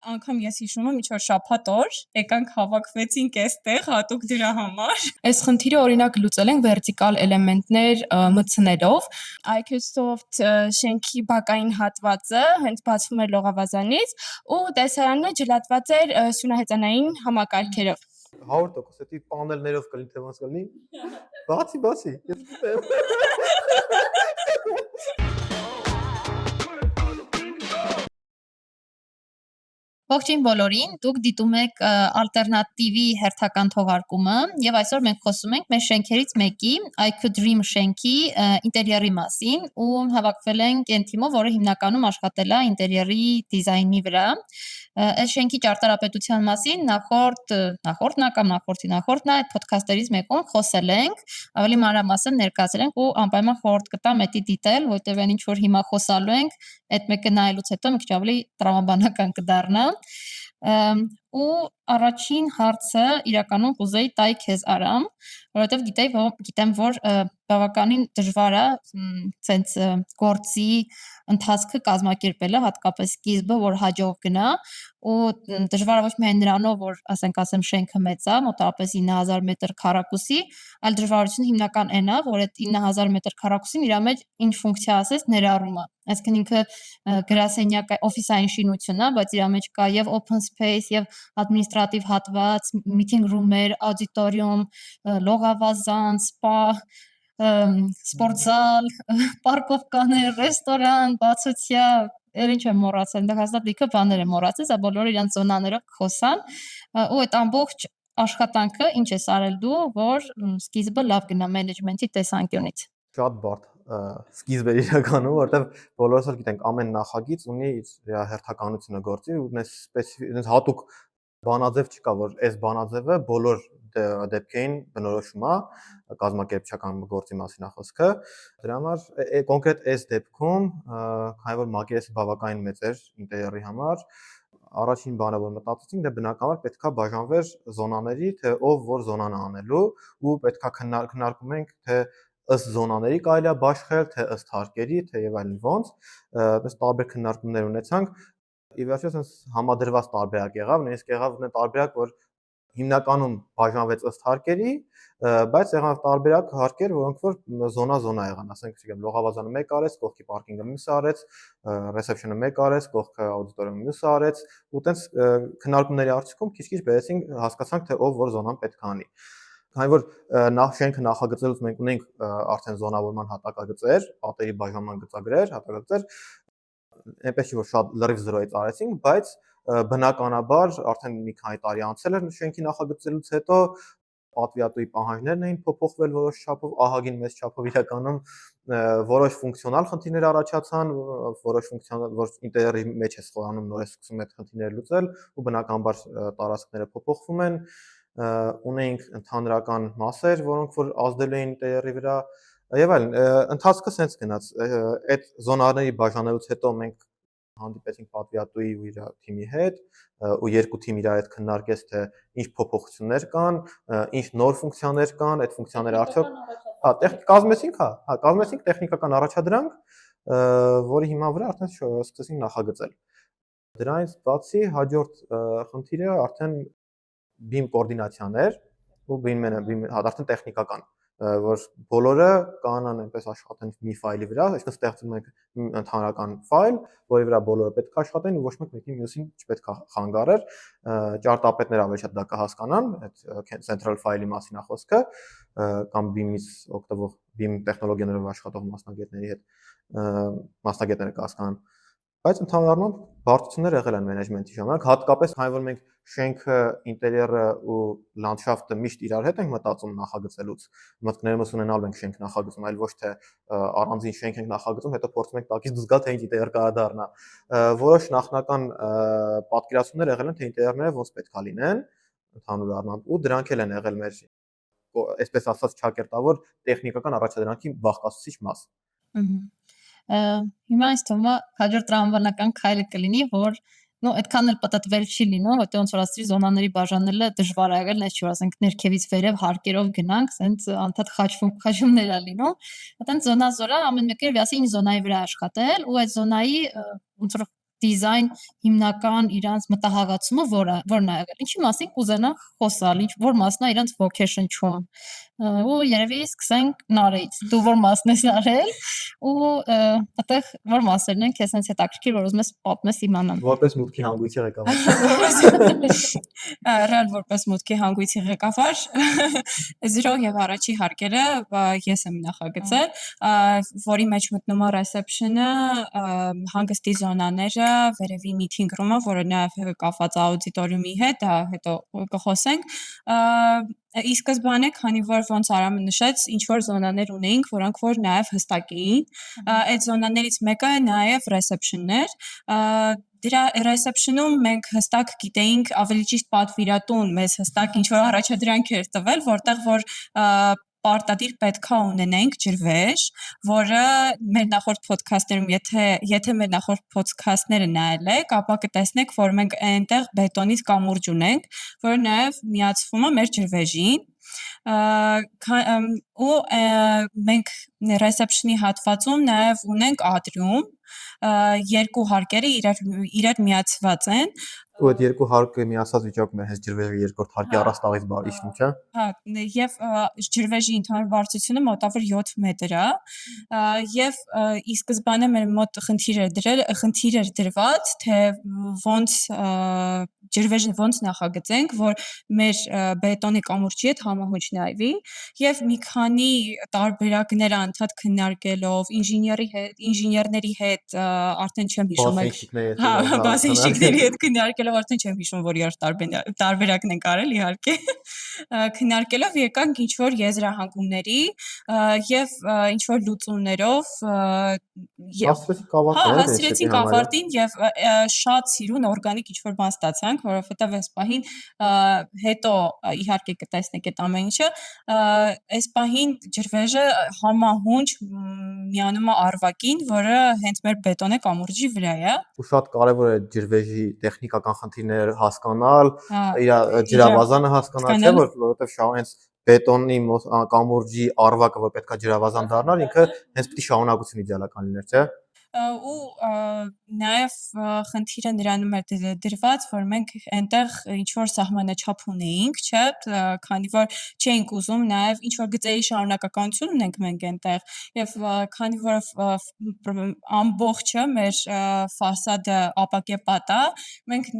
Անգամ ես հիշում եմ, ինչ որ շաբաթ օր եկանք հավաքվեցինք այստեղ հատուկ դրա համար։ Այս խնդիրը օրինակ լուծել ենք վերտիկալ էլեմենտներ մտցնելով։ Microsoft շենքի բակային հատվածը հենց բացվում էր լողավազանից ու տեսարանը ջլատված էր սյունահեծանային համակարգերով։ 100% էդի պանելներով կլինի թե ոնց կլինի։ Բացի։ Ողջույն բոլորին, դուք դիտում եք ալտերնատիվի հերթական թողարկումը եւ այսօր մենք խոսում ենք մեր շենքերից մեկի IQ Dream շենքի ինտերիերի մասին ու հավաքվել ենք այն թիմով, որը հիմնականում աշխատել է ինտերիերի դիզայնի վրա։ Այս շենքի ճարտարապետության մասին նախորդի այդ ոդքասթերից մեկում խոսել ենք, ավելի մանրամասն ներկայացրել ենք ու անպայման խորհուրդ կտամ դա դիտել, որտեղ այն ինչ որ հիմա խոսալու ենք, այդ մեկը նայելուց հետո մի քիչ ավելի տրամաբանական կդառնա։ Ու առաջին հարցը իրականում կուզեի տալ քեզ Արամ, որովհետև գիտեմ, որ բավականին դժվար է ցենց գործի ընթացքը կազմակերպելը, հատկապես սկիզբը, որ հաջող գնա, ու դժվար է ոչ միայն նրանով, որ ասեմ շենքը մեծ է, մոտավորապես 9000 մետր քառակուսի, այլ դժվարությունը հիմնական այն է, որ այդ 9000 մետր քառակուսին իր մեջ ինչ ֆունկցիա ասես ներառում է։ Այսինքն ինքը գրասենյակ օֆիսային շինություն է, բայց իր մեջ կա եւ open space, եւ ադմինիստրատիվ հատված, meeting room-եր, աուդիտորիում, լողավազան, սպա, սպորտզալ, պարկովկաներ, ռեստորան, բացօթյա, ինչ եմ մոռացել, դա հաստատ բաներ եմ մոռացել, սա բոլորը իրանց զոնաներով կխոսան, ու այդ ամբողջ աշխատանքը ինչ ես արել դու, որ սկիզբը լավ գնա մենեջմենթի տեսանկյունից։ Շատ բարդ սկիզբ է իրականում, որովհետև բոլորս էլ գիտենք, ամեն նախագիծ ունի իր հերթականությունը գործի ու այնպես հատուկ բանաձև չկա, որ այս բանաձևը բոլոր դեպքերին բնորոշում է, կազմակերպչական գործի մասին է խոսքը։ Դրա համար կոնկրետ այս դեպքում, քանի որ մակերեսը բավականին մեծ էր ինտերիերի համար, առաջին բանը, որ մտածեցինք, դա բնականաբար պետքա բաժանվեր զոնաների, թե ով որ զոնան է անելու, ու պետքա քննարկում ենք, թե ըստ զոնաների կարելի է բաշխել, թե ըստ հարկերի, թե եւ այլն ոնց, այդպես տարբեր քննարկումներ ունեցանք։ Ի վերջո sense համադրված տարբերակ եղավ, նույնիսկ եղավ նա տարբերակ, որ հիմնականում բաժանվեց ըստ հարկերի, բայց եղավ տարբերակ հարկեր, որոնք որ զոնա եղան, ասենք, չգիտեմ, լողավազանը 1 արեց, կողքի պարկինգը մյուսը արեց, ռեսեպշենը 1 արեց, կողքը աուդիտորիումը մյուսը արեց, ու տենց քննարկումների արդյունքում քիչ-քիչ բերեցինք, հասկացանք, թե ով որ զոնան պետք է անի։ Քանի որ շենքը նախագծելուց մենք ունենք արդեն զոնավորման հատակագծեր, պատերի բաժանման գծագրեր, հատակագծեր, այնպես չի որ շատ լրիվ զրոյից արեցինք, բայց բնականաբար արդեն մի քանի տարի անցել էր շենքի նախագծելուց հետո պատվիրատուի պահանջներն էին փոփոխվել որոշ չափով, ահագին մեծ չափով իրականում որոշ ֆունկցիոնալ խնդիրներ առաջացան, որոշ ֆունկցիոնալ, որ ինտերիերի մեջ է խորանում նոր է սկսում այդ խնդիրները լուծել, ու բնականաբար տարածքները փոփոխվում են, ունենք ընդհանրական մասեր, որոնք որ ազդել էին ինտերիերի վրա, եւ այլն, ընթացքը սենց գնաց, այդ զոնաների բաժանելուց հետո մենք հանդիպեցինք պատվիրատուի ու իր թիմի հետ, ու երկու թիմ իրար հետ քննարկեց, թե ինչ փոփոխություններ կան, ինչ նոր ֆունկցիաներ կան, այդ ֆունկցիաները արդյոք կազմեցինք տեխնիկական առաջադրանք, որի հիման վրա արդեն սկսեցինք նախագծել։ Դրանից բացի հաջորդ խնդիրը արդեն BIM կոորդինացիան էր, ու BIM արդեն տեխնիկական, որ բոլորը կանան այնպես աշխատեն մի ֆայլի վրա, այսինքն ստեղծում ենք ընդհանրական ֆայլ, որի վրա բոլորը պետք է աշխատեն ու ոչ մեկ մեկի մյուսին չպետք է խանգարեր, ճարտարապետները ավելի շատ դա կհասկանան, այդ central file-ի մասին է խոսքը, կամ BIM-ից օգտվող BIM տեխնոլոգիաներով աշխատող մասնագետները կհասկանան, բայց ընդհանրապես բարդություններ եղել են մենեջմենթի ժամանակ, հատկապես քանի որ մենք շենքը, ինտերիերը ու լանդշաֆտը միշտ իրար հետ ենք մտածում նախագծելուց, մտքներումս ունենալու ենք շենք նախագծում, այլ ոչ թե առանձին շենք ենք նախագծում, հետո փորձում ենք տակից դուրս գալ, թե ինչ ինտերիեր կարա դառնա։ Որոշ նախնական պատկերացումներ եղել են, թե ինտերիերները ոնց պետք է լինեն, ընդհանուր առմամբ, ու դրանք էլ են եղել մեր, այսպես ասած, ճակերտավոր տեխնիկական առաջադրանքի բաղկացուցիչ մաս։ Հիմա ինձ թվում է հաջորդ տրամաբանական քայլը կլինի, որ այդքան էլ պատտվել չի լինում, որտեղ ոնց որ ասեցի զոնաների բաժանելը դժվար է եղել, այսինքն որ ասենք ներքևից վերև հարկերով գնանք, ասենց անդադ խաչումներ է լինում։ Այդտեղ զոնա ամեն մեկը վասի ինչ զոնայի վրա աշխատել, ու այդ զոնայի ոնց որ դիզայն հիմնական իրանց մտահղացումը որն է եղել։ Ինչի մասին կուզենա խոսալ, որ մասն է իրանց vocation-ում։ Ու երևի սկսենք Նարից։ Դու որ մասն ես արել ու այդտեղ որ մասերն են քեզ հենց հետաքրքիր, որ ուզում ես պատմես իմանամ։ Որպես մուտքի հանգույցի ղեկավար։ Ռեալ որպես մուտքի հանգույցի ղեկավար 0 եւ առաջի հարկերը ես եմ նախագծել, որի մեջ մտնում է reception-ը, հանգստի զոնաները, վերևի meeting room-ը, որը նաև կապված է աուդիտորիումի հետ, դա հետո կխոսենք։ Ի սկզբանե, քանի որ ոնց Արամը նշեց, ինչ որ զոնաներ ունեինք, որոնք որ նաև հստակ էին, այդ զոնաներից մեկը նաև reception-ն էր։ Դրա reception-ում մենք հստակ գիտեինք, ավելի ճիշտ պատվիրատուն մեզ հստակ ինչ որ առաջադրանք էր տվել, որտեղ որ պարտադիր պետքա ունենենք ջրվեժ, որը մեր նախորդ ոդքասթերում, եթե մեր նախորդ ոդքասթները նայել եք, ապա կտեսնեք, որ մենք այնտեղ բետոնից կամուրջ ունենք, որը նաև միացվում է մեր ջրվեժին, ու մենք reception-ի հատվածում նաև ունենք atrium, երկու հարկերը իրար միացված են։ Ու այդ երկու հարկը միացած վիճակում է հենց ջրվեժի երկրորդ հարկի առաստաղից իջնում, չէ՞։ Հա, եւ ջրվեժի ընդհանուր բարձրությունը մոտավոր 7 մետր է, եւ ի սկզբանե մեր մոտ խնդիր էր դրված, թե ոնց ջրվեժը ոնց նախագծենք, որ մեր բետոնի կամուրջի հետ համահունչ նայվի, եւ մի քանի տարբերակներ անդադ քննարկելով ինժեներների հետ արդեն չեմ հիշում բազենշիկների հետ քննարկելով արդեն չեմ հիշում որ իր տարբերակն ենք արել իհարկե քննարկելով եկանք ինչ որ եզրահանգումների եւ ինչ որ լուծումներով հասցրեցինք ավարտին եւ շատ սիրուն օրգանիկ ինչ որ բան ստացանք որովհետեւ այս պահին հետո իհարկե կտեսնեք այդ ամեն ինչը այս պահին ջրվեժը համահունչ միանում է արվակին որը հենց մեր բետոնե կամուրջի վրա է ու շատ կարևոր է ջրվեժի տեխնիկական խնդիրները հասկանալ, իր ջրավազանը հասկանալ, չէ՞ որովհետև հենց բետոնի կամուրջի արվակը որ պետքա ջրավազան դառնար, ինքը հենց պիտի շարունակություն իդեալական լիներ, չէ՞։ Ու նաև խնդիրը նրանում էր դրված, որ մենք այնտեղ ինչ որ սահմանաչափ ունեինք, չէ, քանի որ չէինք ուզում նաև ինչ որ գծերի շարունակականություն ունենք մենք այնտեղ եւ քանի որ ամբողջը մեր ֆասադը ապակե պատ է, մենք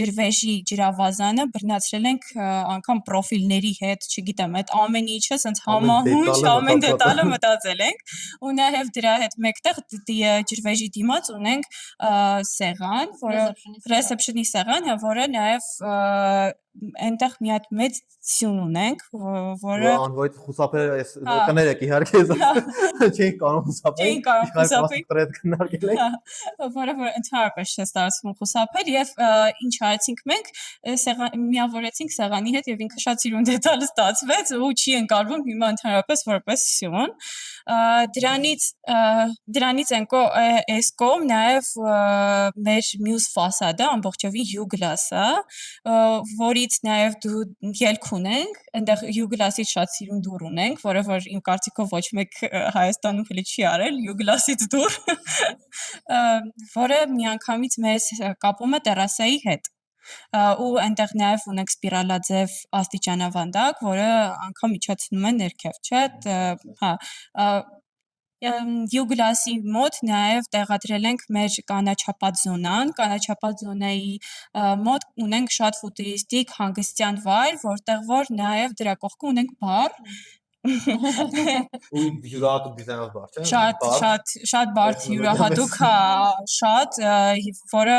ջրվեժի ջրավազանը բռնացրել ենք անգամ պրոֆիլների հետ, չգիտեմ, այդ ամեն ինչը սենց համահունչ, ամեն դետալը մտածել ենք ու նաև դրա հետ մեկտեղ ջրվեժի դիմաց ունենք սեղան, որը reception-ի սեղան, որը նաև այնտեղ մի հատ մեծ սյուն ունենք, որը անվայդ խուսափել այս կներեք իհարկե չէին կարող խուսափել, քննարկել ենք, որը ընդհանրապես չէ ստացվում խուսափել եւ ինչ արեցինք մենք, միավորեցինք սեղանի հետ եւ ինքը շատ սիրուն դետալ ստացվեց ու չի ընկալվում հիմա ընդհանրապես որպես սյուն, դրանից այս կողմ նաև մեր մյուս ֆասադը ամբողջովին Յուգլաս է, որից նաև դու ելք ունենք, այնտեղ Յուգլասից շատ սիրուն դուռ ունենք, որը որ իմ կարծիքով ոչ մեկ Հայաստանում հենց չի արել, Յուգլասից դուռ, որը միանգամից մեզ կապում է տերասայի հետ ու այնտեղ նաև ունենք սպիրալաձև աստիճանավանդակ, որը անգամ իջացնում է ներքև, չէ՞, հա Յուգլասի մոտ նաև տեղադրել ենք մեր կանաչապատ զոնան, կանաչապատ զոնայի մոտ ունենք շատ ֆուտուրիստիկ հանգստյան վայր, որտեղ որ նաև դրա կողքը ունենք բար ու յուրահատուկ դիզայնով բար, չէ՞։ Շատ բարդ յուրահատուկ է, շատ, որը,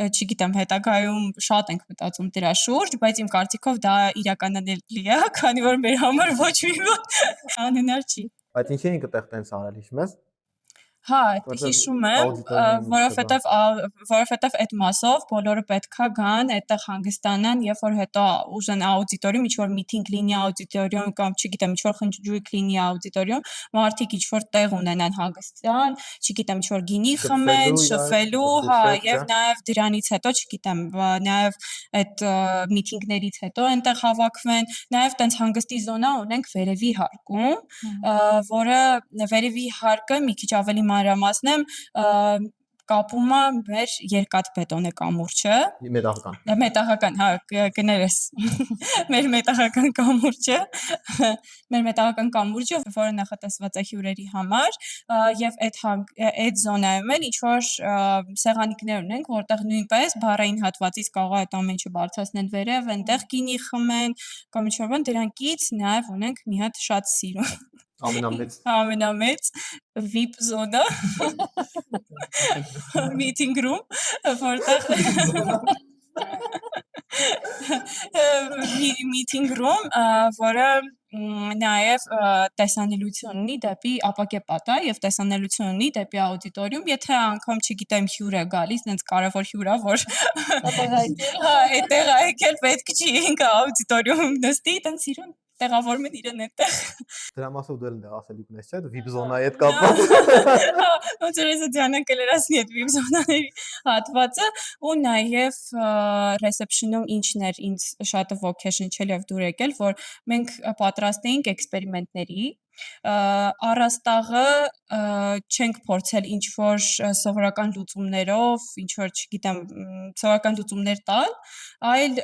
չգիտեմ, հետագայում շատ ենք մտածում դրա շուրջ, բայց իմ կարծիքով դա իրականանելի է, քանի որ մեր համար ոչ մի բան անհնար չի։ Բայց ինչի ենք այդտեղ տենց արել, հիշում ես։ Հա, հիշում եմ, որովհետև այդ մասով բոլորը պետքա գան, այդտեղ հանգստանան, երբ որ հետո ուզեն աուդիտորիում, ինչ-որ միտինգ լինի աուդիտորիում կամ չգիտեմ, ինչ-որ խնջույք լինի աուդիտորիում, մարդիկ ինչ-որ տեղ ունենան հանգստյան, չգիտեմ, ինչ-որ գինի խմեն, շփվելու, հա, եւ նաեւ դրանից հետո, չգիտեմ, նաեւ այդ միտինգներից հետո այնտեղ հավաքվեն, նաեւ տենց հանգստի զոնա ունենք վերևի հարկում, որը վերևի հարկը մի քիչ ավելի մանրամասնեմ կապում է մեր երկաթ բետոնե կամուրջը, մետաղական, հա, կներես, մեր մետաղական կամուրջը, որը նախատեսված է հյուրերի համար, եւ այդ զոնայում էլ ինչ-որ սեղանիկներ ունենք, որտեղ նույնպես բառային հատվածից կարող է այդ ամեն ինչը բարձրացնել վերև, այնտեղ գինի խմեն, կամ ինչ-որ բան, դրանքից նաեւ ունենք մի հատ շատ սիրուն ամենամեծ VIP զոնա meeting room, որտեղ meeting room, որը նաև տեսանելիություն ունի դեպի ապակե պատա եւ տեսանելիություն ունի դեպի աուդիտորիում, եթե անգամ չգիտեմ հյուր է գալիս, այնց կարևոր հյուր է, որ այդտեղ եկել պետք չի ինքը աուդիտորիումում նստի, այդպես իրեն տեղավորում են իրեն այդտեղ։ Դրա մասով դու էլ ասելիք ունես, չէ՞, VIP զոնայի հետ կապված։ Ոնց որ ես Դիանան կլերասնի այդ VIP զոնաների հատվածը, ու նաև reception-ում ինչն էր ինձ շատ ոգեշնչել եւ դուր եկել, որ մենք պատրաստ էինք էքսպերիմենտների, առաստաղը չենք փորձել ինչ որ սովորական լուծումներով, ինչ որ, չգիտեմ, սովորական լուծումներ տալ, այլ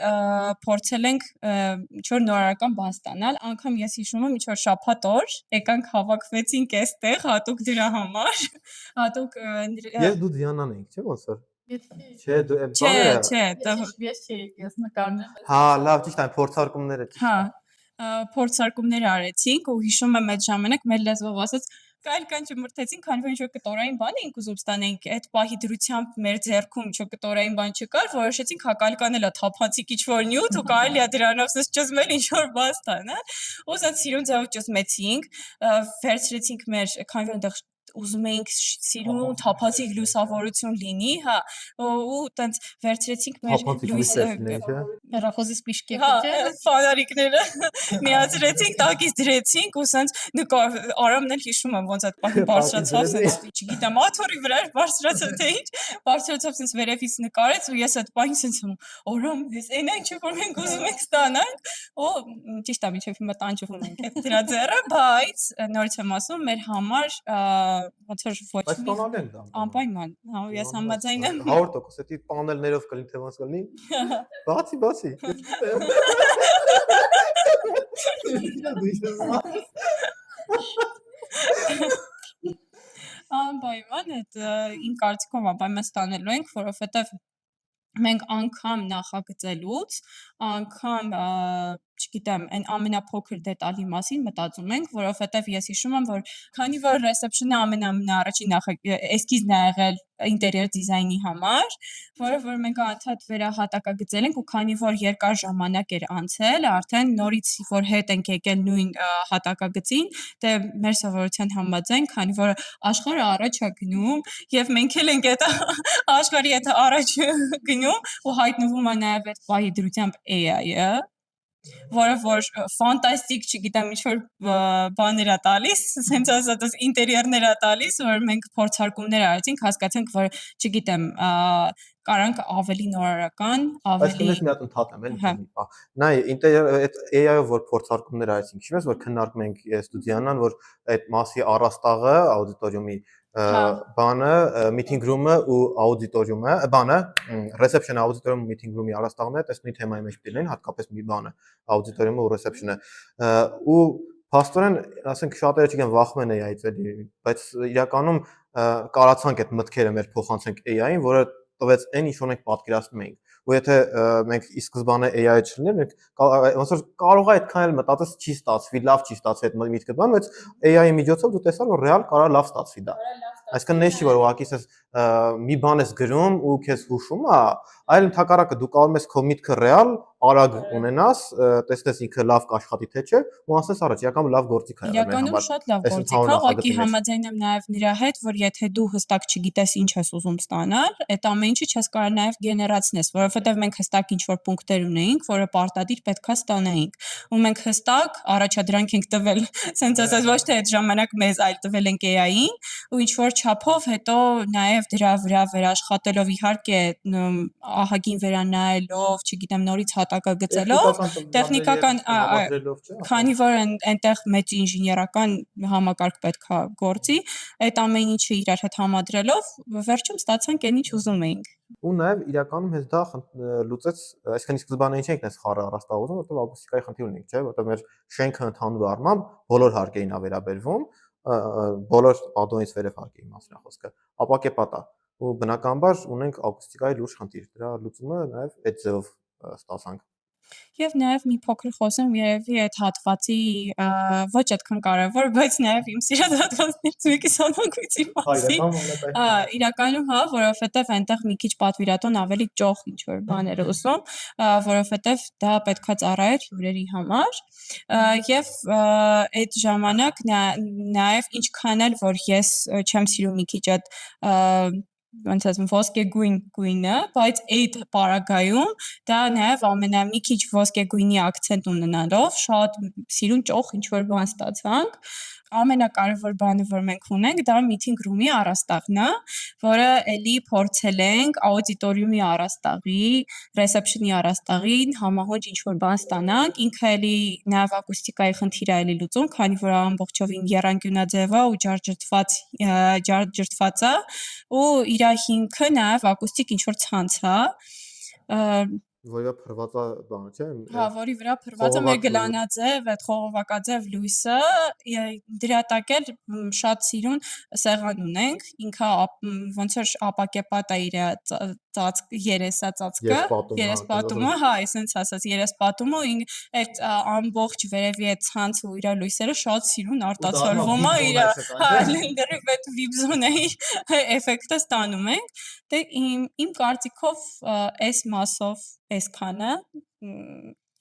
փորձել ենք ինչ որ նորարարական բան ստանալ, անգամ ես հիշում եմ ինչ որ շաբաթ օր եկանք հավաքվեցինք այստեղ հատուկ դրա համար, հատուկ Ես դու Դիանան էինք, չէ՞ ոնց որ։ Չէ, դու ես նկարն եմ։ Հա, լավ, ճիշտ է, փորձարկումները։ Հա, փորձարկումներ արեցինք ու հիշում եմ այդ ժամանակ մեր լեզվով ասած կան չմրթեցին, քանի որ ինչ-որ կտորային բան էինք ուզում ստանենք, այդ պահի դրությամբ մեր ձեռքում ինչ-որ կտորային բան չկար, որոշեցինք հակալկանելա թափանցիկ ինչ-որ նյութ ու կարելի է դրանով սս ճզմել ինչ-որ բան ստանալ, ու սա սիրուն ձևով ճզմեցինք, վերցրեցինք մեր, քանի որ այնտեղ ուզում էինք սիրուն թափանցիկ լուսավորություն լինի, հա, ու տենց վերցրեցինք մեր հեռախոսի սպիշկի ֆանարիկները միացրեցինք, տակից դրեցինք ու սենց Արամն էլ հիշում եմ ոնց այդ պահին բարձրացավ, սենց չգիտեմ, աթոռի վրա բարձրացավ թե ինչ, բարձրացավ սենց վերևից նկարեց ու ես այդ պահին սենց Արամ, ես այն այն չէ որ մենք ուզում ենք ստանանք, ու ճիշտ է, մինչև հիմա տանջվում ենք այդ դրա ձեռը, բայց նորից եմ ասում, մեր համար ոնց որ ոչ մի անպայման, հա, ես համաձայն եմ 100%, էդի պանելներով կլինի թե ոնց կլինի։ Բացի։ Անպայման այդ իմ կարծիքով անպայման ստանելու ենք, որովհետև մենք անգամ նախագծելուց, անգամ չգիտեմ, այն ամենափոքր դետալի մասին մտածում ենք, որովհետև ես հիշում եմ, որ քանի որ reception-ը ամենաառաջին էսքիզն է եղել ինտերիեր դիզայնի համար, որը որ մենք անդադ վերահատակագծել ենք ու քանի որ երկար ժամանակ էր անցել, արդեն նորից որ հետ ենք եկել նույն հատակագծին, դե մեր սովորության համաձայն, քանի որ աշխարհը առաջ է գնում եւ մենք էլ ենք այդ աշխարհի հետ առաջ գնում ու հայտնվում է նաեւ այդ պահի դրությամբ AI-ը, որը որ ֆանտաստիկ, չգիտեմ, ինչ-որ բաներ է տալիս, սենց ասած ինտերիերներ է տալիս, որ մենք փորձարկումներ արեցինք, հասկացանք, որ, չգիտեմ, կարանք ավելի նորարարական, ավելի Բայց մի հատ ընդհատեմ, էլի։ Նայ, ինտերիեր այդ AI-ով որ փորձարկումներ արեցինք, չես որ քննարկում ենք ես ու Դիանան, որ այդ մասի առաստաղը, աուդիտորիումի բանը, meeting room-ը ու աուդիտորիումը, բանը, reception-ը, աուդիտորիումը, meeting room-ի առաստաղն է, այս նույն թեմայի մեջ դինեն, հատկապես մի բանը, աուդիտորիումը ու reception-ը։ Ու փաստորեն, ասենք շատերը չգիտեն վախում են AI-ից էլի, բայց իրականում կարացանք այդ մտքերը մեր փոխանցենք AI-ին, որը տվեց այն ինչ որ մենք պատկերացնում էինք։ Ու եթե մենք ի սկզբանե AI-ը չլիներ, մենք ոնց որ կարող է այդքան էլ մտածես չի ստացվի, լավ չի ստացվի այդ միտքը բան, բայց AI-ի միջոցով դու տեսար որ ռեալ կարա լավ ստացվի դա։ Այսինքն նես չի որ ուղղակի ես մի բան ես գրում ու քեզ հուշում է, այլ ընդհակառակը դու կարող ես քո միտքը ռեալ արագ ունենաս, տեսնես ինքը լավ կաշխատի թե չէ, ու ասես առաջ, իրական լավ գործիք է եղել։ Իրականում շատ լավ գործիք է, ուղղակի համաձայն եմ նաև նրա հետ, որ եթե դու հստակ չգիտես ինչ ես ուզում ստանալ, այդ ամեն ինչը չես կարող նաև գեներացնես, որովհետև մենք հստակ ինչ-որ պունկտեր ունեինք, որը պարտադիր պետքա ստանայինք, ու մենք հստակ առաջադրանք ենք տվել, ասենց ասած ոչ թե այդ ժամանակ մեզ այլ տվել ենք AI-ին, ու ինչ որ չափով հետո նաև եւ դրա վրա վերաշխատելով իհարկե ահագին վերանայելով, չգիտեմ, նորից հատակը գծելով, տեխնիկական քանի որ այնտեղ մեծ ինժեներական համակարգ պետքա գործի, այդ ամեն ինչը իրար հետ համադրելով վերջում ստացանք այն ինչ ուզում էինք։ Ու նաև իրականում հենց դա լուծեց, այսինքն սկզբանե ինչ ենք այս խառը առաստաղում, որտեղ ակուստիկայի խնդիր ունենք, չէ՞, որտեղ մեր շենքը ընդհանուր առմամբ բոլոր հարկերին է վերաբերվում, բոլոր պատոնից վերև հարկերի մասին է խոսքը, ապակեպատ է, ու բնականաբար ունենք ակուստիկայի լուրջ խնդիր, դրա լուծումը նաև այդ ձևով ստացանք։ Եվ նաև մի փոքր խոսեմ երևի այդ հատվածի ոչ այդքան կարևոր, բայց նաև իմ սիրած հատվածներից մեկի սանագույցի մասին։ Իրականում հա, որովհետև այնտեղ մի քիչ պատվիրատուն ավելի ճոխ ինչ որ բաներ ուսում, որովհետև դա պետքա ծառայեր հյուրերի համար։ Եվ այդ ժամանակ նաև ինչքան էլ որ ես չեմ սիրում մի քիչ այդ ոնց ասեմ ոսկեգույն գույնը, բայց այդ պարագայում դա նաև մի քիչ ոսկեգույնի ակցենտ ունենալով շատ սիրուն ճոխ ինչ որ բան ստացանք։ Ամենակարևոր բանը որ մենք ունենք դա meeting room-ի առաստաղն է, որը էլի փորձել ենք աուդիտորիումի առաստաղի, reception-ի առաստաղին համահունչ ինչ որ բան ստանանք, ինքը էլի նաև ակուստիկայի խնդիր է էլի լուծում, քանի որ ամբողջովին եռանկյունաձև է ու ջարդջրտված է, ու իր հիմքը նաև ակուստիկ ինչ որ ցանց է, որի վրա փրված է բանը, չէ՞։ Հա, որի վրա փրված է մեր գլանաձև, այդ խողովակաձև լույսը, դրա տակ էլ շատ սիրուն սեղան ունենք, ինքը ոնց որ ապակեպատ է իր երեսածածկը, երեսպատումը, հա, այսպես ասած, երեսպատումը այդ ամբողջ վերևի այդ ցանցը ու իր լույսերը շատ սիրուն արտացոլվում է, իր հա, լրիվ այդ վիբ զոնայի էֆեկտը ստանում ենք։ Դե իմ կարծիքով այս մասով այսքանը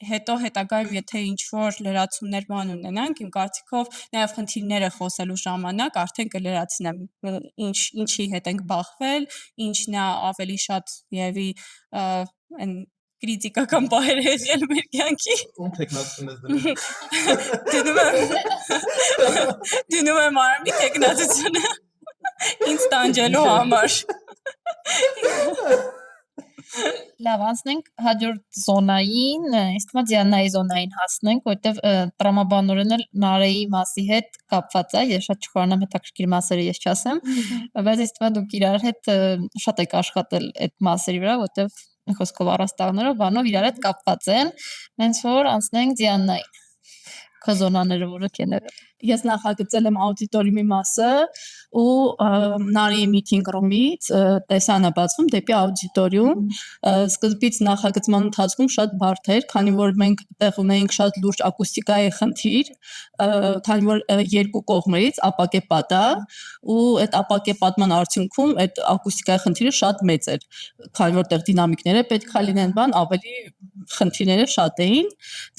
հետո հետագայում եթե ինչ որ լրացումներ բան ունենանք իմ կարծիքով նաև խնդիրները խոսելու ժամանակ արդեն կլրացնեմ ինչի հետ ենք բախվել, ինչն է ավելի շատ երևի այն կրիտիկական բաներ եղել մեր կյանքի։ Ում տեխնացիան ես դնում եմ արմի տեխնացիությունը ինձ տանջելու համար։ Լավ, անցնենք հաջորդ զոնային, ինձ թվում է Դիանայի զոնային հասնենք, որտեվ տրամաբանորեն էլ Նարեի մասի հետ կապված է, ես շատ չխորանամ հետաքրքիր մասերը ես չասեմ, բայց ինձ թվում է դուք իրար հետ շատ եք աշխատել այդ մասերի վրա, որտեվ խոսքով առաստաղներով, բանով իրար հետ կապված են, հենց որ անցնենք Դիանային։ Քո զոնաները որը կեները։ Ես նախագծել եմ աուդիտորիումի մասը ու Նարեի meeting room-ից տեսան է բացվում դեպի աուդիտորիում։ Սկզբից նախագծման ընթացքում շատ բարդ էր, քանի որ մենք տեղ ունեինք շատ լուրջ ակուստիկայի խնդիր, քանի որ երկու կողմերից ապակեպատ է ու այդ ապակեպատման արդյունքում այդ ակուստիկայի խնդիրը շատ մեծ էր, քանի որ տեղ դինամիկները պետք է լինեն բան, ավելի խնդիրները շատ էին։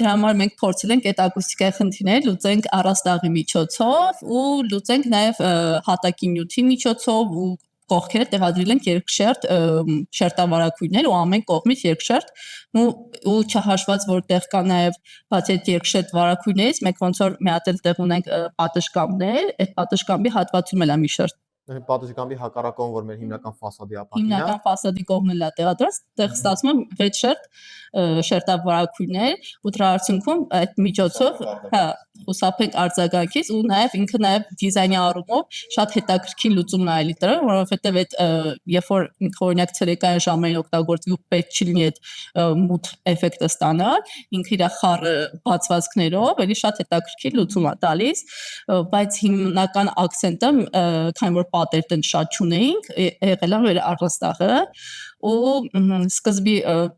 Դրա համար մենք փորձել ենք այդ ակուստիկայի խնդիրները լուծենք առաստաղի միջոցով ու լուծենք նաև հատակի նյութի միջոցով ու կողքերը տեղադրել ենք երկշերտ շերտավարակույրներ ու ամեն կողմից երկշերտ ու չհաշված որ տեղ կա նաև բացի այդ երկշերտ վարակույրներից մենք ոնց որ մի հատ էլ տեղ ունենք պատշգամբներ, այդ պատշգամբի հատվածում էլ է մի շերտ պատշգամբի հակառակում որ մեր հիմնական ֆասադի ապակին է հիմնական ֆասադի կողմն էլ է տեղադրած, տեղ ստացվում է 6 շերտ շերտավարակույրներ ու դրա արդյունքում այդ միջոցով հա խուսափենք արձագանքից ու նաև ինքը նաև դիզայնի առումով շատ հետաքրքիր լուծումն է այլի դրա, որովհետև այդ երբ որ օրինակ ցերեկային ժամերին օգտագործվի ու պետք չի լինի այդ մութ էֆեկտը ստանալ, ինքը իր խառը բացվածքներով էլի շատ հետաքրքիր լուծում է տալիս, բայց հիմնական ակցենտը քանի որ պատեր տնդ շատ չունեինք, եղել է մեր առաստաղը ու սկզբի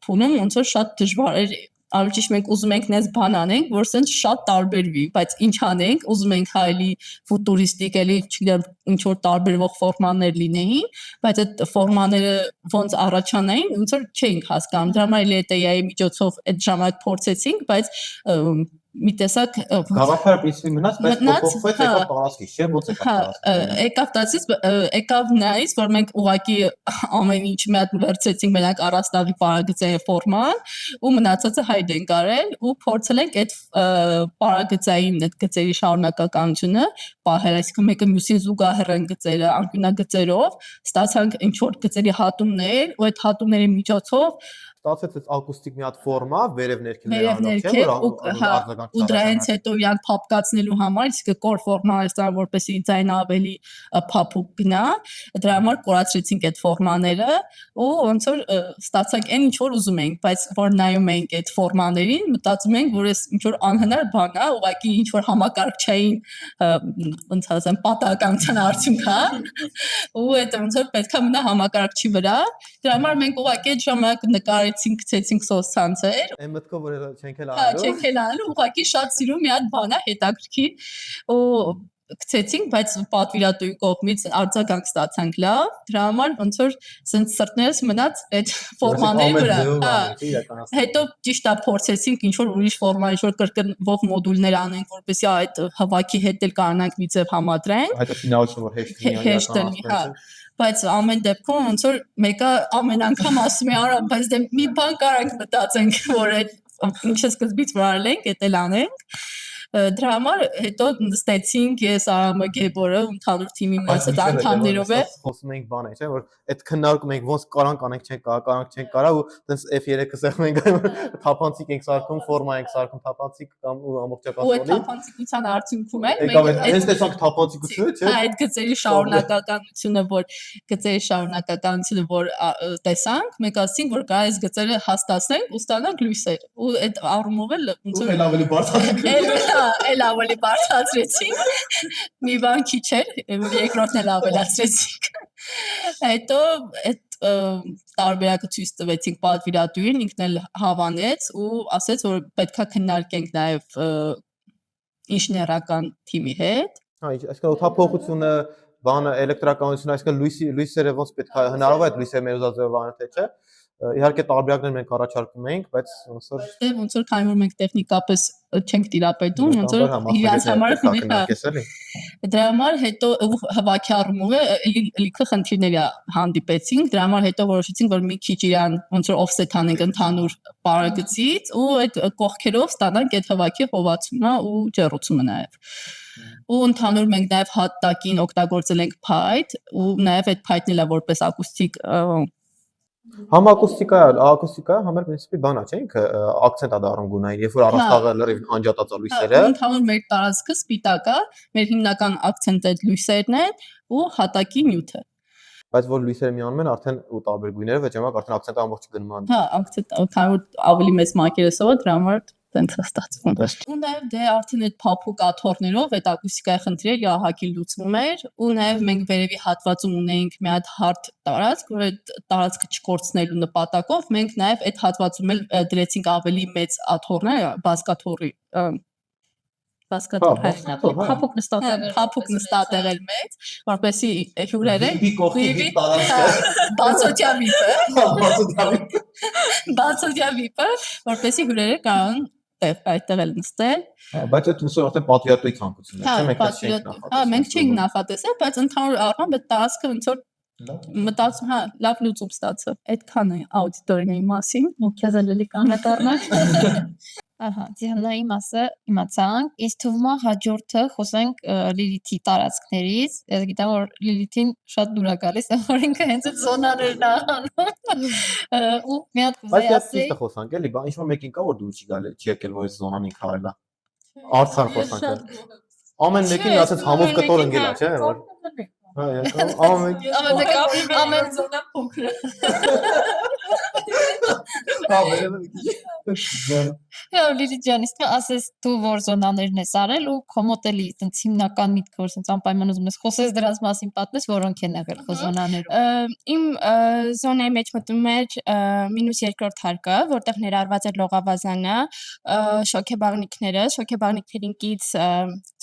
փուլում ոնց որ շատ դժվար էր ավելի ճիշտ մենք ուզում ենք նես բան անենք, որ սենց շատ տարբերվի, բայց ինչ անենք, ուզում ենք հայելի ֆուտուրիստիկ էլի, չգիտեմ, ինչ որ տարբերվող ֆորմաներ լինեին, բայց այդ ֆորմաները ոնց առաջանային, ոնց որ չէինք հասկանում։ Դրա համար էլի AI-ի միջոցով այդ ժամանակ փորձեցինք, բայց մի տեսակ Գաղափարը պրինցիպի մնաց, բայց Մնաց, փոփոխվեց հա։ եկավ տարածքի, չէ՞, ո՞նց եկավ Հա, տարածքի։ եկավ դասից եկավ նայից, որ մենք ուղակի ամեն ինչ մի հատ վերցրեցինք մենակ առաստաղի պարագծային ֆորման ու մնացածը հայտ ենք արել ու փորձել ենք այդ պարագծային այդ գծերի շարունակականությունը պահել, այսինքն մեկը մյուսին զուգահեռ են գծերը անկյունագծերով, ստացանք ինչ որ գծերի հատումներ ու այդ հատումների միջոցով Ստացեց այս ակուստիկ մի հատ ֆորմա, վերև ներքև Վերև ներքև ու դրանից հետո իրան փափկացնելու համար, իսկ կոր ֆորմա ստա որպեսի ձայնը ավելի փափուկ գնա, դրա համար կորացրեցինք այդ ֆորմաները ու ոնց որ ստացանք այն ինչ որ ուզում ենք, բայց որ նայում ենք այդ ֆորմաներին, մտածում ենք, որ այս ինչ որ անհնար բան է, ուղղակի ինչ որ համակարգչային ոնց ասեմ, պատահականության արդյունք է, ու այդ ոնց որ պետքա մնա համակարգչի վրա, դրա համար մենք ուղղակի այդ ժամանակ նկարեցինք, գցեցինք սոցցանցեր Այն մտքով որ չենք էլ Հա, արելու։ չենք էլ արելու, ուղղակի շատ սիրում մի հատ բան է հետաքրքիր ու գցեցինք, բայց պատվիրատուի կողմից արձագանք ստացանք լավ, դրա համար ոնց որ սենց սրտներս մնաց այդ ֆորմաների վրա։ Հա, հետո ճիշտ է փորձեցինք ինչ որ ուրիշ ֆորմա, ինչ որ կրկնվող մոդուլներ անենք, որպեսզի այդ հավաքի հետ էլ կարողանանք մի ձև համադրենք։ Այդ ֆինալությունը որ հեշտ լինի, հա, բայց ամեն դեպքում ոնց որ մեկը ամեն անգամ ասում է արա, բայց դե մի բան կարանք մտածենք, որ այդ ինչը սկզբից վարել ենք, դա էլ անենք։ Դրա համար հետո նստեցինք ես Արամը Գեբորը ընդհանուր թիմի մասը անդամներով է խոսում ենք բան է, չէ՞, որ այդ քննարկում ենք ոնց կարանք անենք, չենք կարա, կարանք չենք կարա ու տենց F3-ը սեղմ ենք թափանցիկ ենք սարքում, ֆորմա ենք սարքում, թափանցիկ կամ ու ամբողջական ու այդ սոլի։ թափանցիկության արդյունքում էլ Եկավ այս տեսակ թափանցիկությունը, չէ՞։ Հա, այդ գծերի շարունակականությունը, որ տեսանք, մենք ասացինք, որ կարա այս գծերը հաստատենք ու ստանանք լույսեր։ Ու այդ առումով էլ ոնց Ու էլ ավելի բարձրացրինք։ Էլ ավելի բարձրացրեցինք։ Մի բան քիչ էր, որ երկրորդն էլ ավելացրեցինք։ Հետո այդ տարբերակը ցույց տվեցինք պատվիրատուին, ինքն էլ հավանեց ու ասաց, որ պետքա քննարկենք նաև ինժեներական թիմի հետ։ Հա, այսինքն օդափոխությունը, բանը, էլեկտրականությունը, այսինքն լույսերը ոնց պետք է հնարավոր է այդ լույսերը մեր ուզածով անել թե չէ։ Իհարկե տարբերակներ մենք առաջարկում ենք, բայց ոնց որ ոնց որ քանի որ մենք տեխնիկապես չենք տիրապետում, ոնց որ իրաց համար դրա համար հետո հավաքի առումով լիքը խնդիրների հանդիպեցինք, դրա համար հետո որոշեցինք, որ մի քիչ իրան ոնց որ օֆսեթ անենք ընդհանուր պարագծից ու այդ կողքերով ստանանք այդ հավաքի խովածումը ու ջեռուցումը նաև։ Ու ընդհանուր մենք նաև հատտակին օգտագործել ենք Python ու նաև այդ Python-ը լավ որպես ակուստիկ Համակուստիկա, համար պրինցիպի բանա, չէ՞, ինքը ակցենտ է դառնում գունային, երբ որ առաստաղը լրիվ անջատած է լույսերը։ Ընդհանուր մեր տարածքը սպիտակ է, մեր հիմնական ակցենտը այդ լույսերն են ու հատակի նյութը։ Բայց որ լույսերը միանում են արդեն ու տարբեր գույներով, այդ ժամանակ արդեն ակցենտը ամբողջ գնում է։ Հա, ակցենտ, քանի որ ավելի մեծ մակերեսով է, դրա համար տենց է ստացվում։ Ու նաև դե արդեն այդ փափուկ աթոռներով այդ ակուստիկայի խնդիրը ահագին լուծվում էր ու նաև մենք վերևի հատվածում ունեինք մի հատ հարթ տարածք, որ այդ տարածքը չկորցնելու նպատակով մենք նաև այդ հատվածում էլ դրեցինք ավելի մեծ աթոռներ, բազկաթոռի փափուկ նստատեղել մեծ, որպեսզի հյուրերը բացօթյա վիպը, որպեսզի հյուրերը կարողան այդտեղ էլ նստել։ Բայց այդ ուսը արդեն պատվիրատուի ցանկությունն է, չէ՞, մենք չենք նախատեսել։ Հա, մենք չենք նախատեսել, բայց ընդհանուր առմամբ այդ տարածքը ոնց որ մտածում, հա, լավ լուծում ստացա։ Այդքան է աուդիտորիայի մասին, մոքյազալելի կանատարնա։ Ահա, Դիանայի մասը իմացանք, իսկ թվում է հաջորդը խոսենք Լիլիթի տարածքներից։ Ես գիտեմ, որ Լիլիթին շատ դուր է գալիս, որ ինքը հենց այդ զոնաներն է անում։ Ու մի հատ Բայց կուզեի ես ասել, ճիշտ խոսանք, էլի, բան ինչ որ մեկին կա որ դուր չի գալի, չի եկել որ այս զոնան ինքը արել է։ Արցան խոսանք։ Ամեն մեկին ասած համով կտոր ընկել է, չէ՞, որ հա, եկավ, ամեն զոնա փոքր Հա, Լիլիթ ջան, իսկ ասես դու որ զոնաներն ես արել ու քոմոտելի այդպես հիմնական միտքը որ ասես անպայման ուզում ես խոսես դրանց մասին պատմես, որոնք են եղել քո զոնաներում։ Իմ զոնայի մեջ մտնում էր մինուս երկրորդ հարկը, որտեղ ներառված էր լողավազանը, շոքեբաղնիքներին կից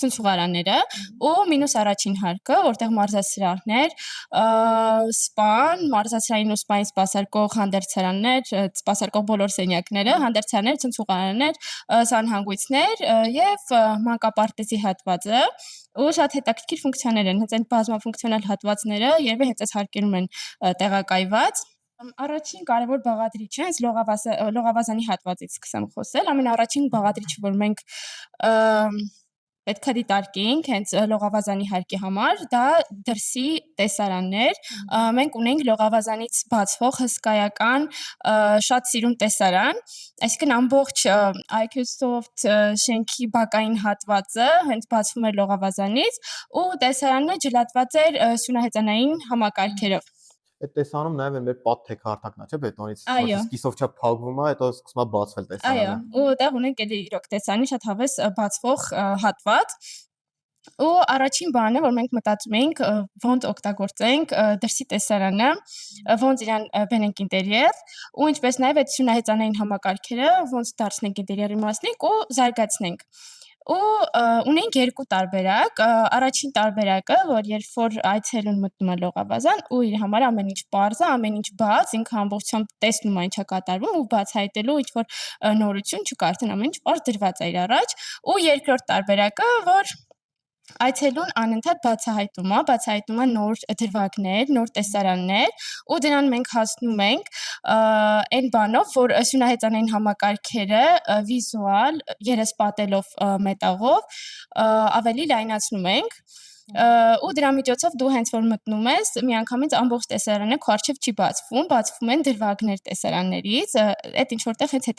ցնցուղարանները ու մինուս առաջին հարկը, որտեղ մարզասրահներ, սպան, մարզասրահին ու սպային սպասարկող հանդերձարաններ, սպասարկող բոլոր սենյակները, հանդերձարաններ, ցնցուղարաններ տեսարաններ, սանհանգույցներ եւ մանկապարտեզի հատվածը ու շատ հետաքրքիր ֆունկցիաներ են, հենց այն բազմաֆունկցիոնալ հատվածները երբեք հենց այս հարկերում են տեղակայված։ Առաջին կարևոր բաղադրիչը հենց լողավազանի հատվածից սկսեմ խոսել։ Ամենաառաջին բաղադրիչը, որ մենք պետք է դիտարկենք հենց լողավազանի հարկի համար, դա դրսի տեսարաններ։ Մենք ունենք լողավազանից բացվող հսկայական շատ սիրուն տեսարան, այսինքն ամբողջ IQ-Soft շենքի բակային հատվածը հենց բացվում էր լողավազանից ու տեսարանը ջլատված էր սյունահեծանային համակարգերով։ Այդ տեսանում նաև մեր պատթեք հարթակն է, չէ՞, բետոնից, Այո։ սկիզով չափ փակվում է, հետո սկսում է բացվել Այո, տեսարանը։ ու այդտեղ ունենք էլի իրոք տեսարանի շատ հավես բացվող հատված։ Ու առաջին բանը, որ մենք մտածում ենք, ոնց օգտագործենք դրսի տեսարանը, ոնց իրան բերենք ինտերիեր, ու ինչպես նաև այդ սյունահեծանային համակարգերը ոնց դարձնենք ինտերիերի մասնիկ ու զարգացնենք։ Ու ունենք երկու տարբերակ, առաջին տարբերակը, որ երբ որ այցելուն մտնում է լողավազան ու իր համար ամեն ինչ պարզ է, ամեն ինչ բաց, ինքը ամբողջությամբ տեսնում է ինչա կատարվում ու բացահայտելու ինչ որ նորություն չկա, արդեն ամեն ինչ պարզ դրված է իր առաջ, ու երկրորդ տարբերակը, որ այցելուն անընդհատ բացահայտում է նոր դրվագներ, նոր տեսարաններ ու դրան մենք հասնում ենք այն բանով, որ սյունահեծանային համակարգերը վիզուալ երեսպատելով մետաղով ավելի լայնացնում ենք ու դրա միջոցով դու հենց որ մտնում ես, միանգամից ամբողջ տեսարանը քո առջև չի բացվում են դրվագներ տեսարաններից, այդ ինչ որտեղ հենց